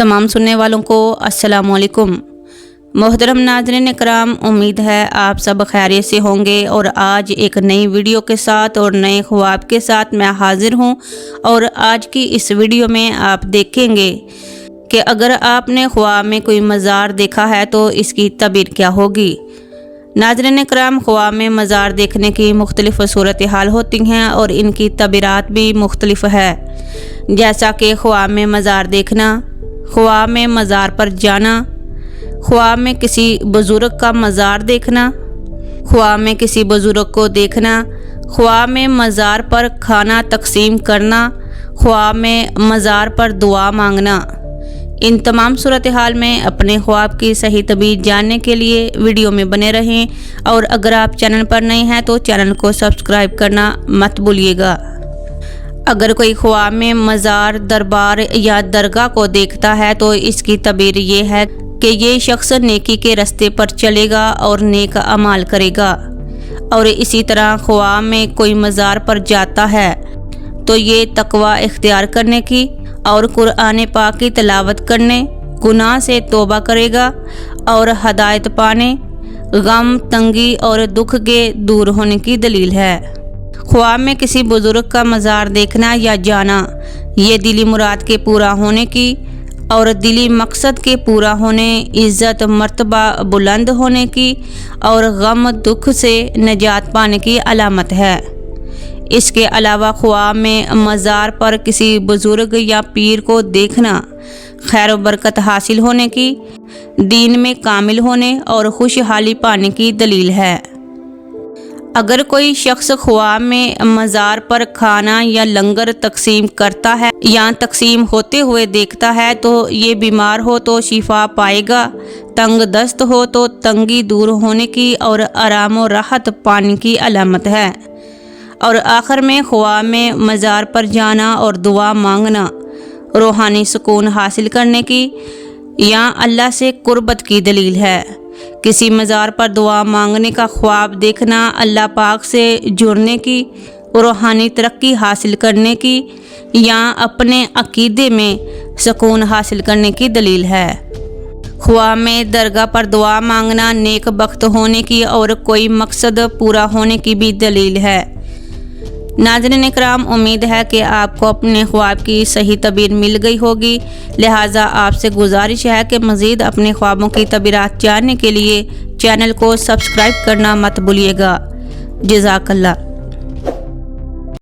तमाम सुनने वालों को अस्सलाम वालेकुम। मोहतरम नाज़रीन कराम, उम्मीद है आप सब खैरियत से होंगे और आज एक नई वीडियो के साथ और नए ख्वाब के साथ मैं हाजिर हूँ। और आज की इस वीडियो में आप देखेंगे कि अगर आपने ख्वाब में कोई मज़ार देखा है तो इसकी तबीर क्या होगी। नाज़रीन कराम, ख्वाब में मज़ार देखने की मुख्तलिफ़ सूरत हाल होती हैं और इनकी तबीरात भी मुख्तलिफ़ है। जैसा कि ख्वाब में मज़ार देखना, ख्वाब में मज़ार पर जाना, ख्वाब में किसी बुज़ुर्ग का मज़ार देखना, ख्वाब में किसी बुज़ुर्ग को देखना, ख्वाब में मज़ार पर खाना तकसीम करना, ख्वाब में मज़ार पर दुआ मांगना। इन तमाम सूरत हाल में अपने ख्वाब की सही तबीर जानने के लिए वीडियो में बने रहें। और अगर आप चैनल पर नए हैं तो चैनल को सब्सक्राइब करना मत भूलिएगा। अगर कोई ख्वाब में मज़ार, दरबार या दरगाह को देखता है तो इसकी तबीर ये है कि ये शख्स नेकी के रास्ते पर चलेगा और नेक अमाल करेगा। और इसी तरह ख्वाब में कोई मज़ार पर जाता है तो ये तकवा इख्तियार करने की और कुरान पाक की तिलावत करने, गुनाह से तौबा करेगा और हदायत पाने, गम, तंगी और दुख के दूर होने की दलील है। ख्वाब में किसी बुज़ुर्ग का मज़ार देखना या जाना ये दिली मुराद के पूरा होने की और दिली मकसद के पूरा होने, इज़्ज़त मर्तबा बुलंद होने की और गम दुख से निजात पाने की अलामत है। इसके अलावा ख्वाब में मज़ार पर किसी बुज़ुर्ग या पीर को देखना खैर बरकत हासिल होने की, दीन में कामिल होने और खुशहाली पाने की दलील है। अगर कोई शख्स ख्वाब में मज़ार पर खाना या लंगर तकसीम करता है या तकसीम होते हुए देखता है तो ये बीमार हो तो शिफा पाएगा, तंग दस्त हो तो तंगी दूर होने की और आराम और राहत पाने की अलामत है। और आखिर में ख्वाब में मज़ार पर जाना और दुआ मांगना रूहानी सुकून हासिल करने की या अल्लाह से कुर्बत की दलील है। किसी मज़ार पर दुआ मांगने का ख्वाब देखना अल्लाह पाक से जुड़ने की, रूहानी तरक्की हासिल करने की या अपने अकीदे में सुकून हासिल करने की दलील है। ख्वाब में दरगाह पर दुआ मांगना नेक बख्त होने की और कोई मकसद पूरा होने की भी दलील है। नाज़रीन इकराम, उम्मीद है कि आपको अपने ख्वाब की सही तबीर मिल गई होगी। लिहाजा आपसे गुजारिश है कि मज़ीद अपने ख्वाबों की तबीरात जानने के लिए चैनल को सब्सक्राइब करना मत भूलिएगा। जज़ाकल्लाह।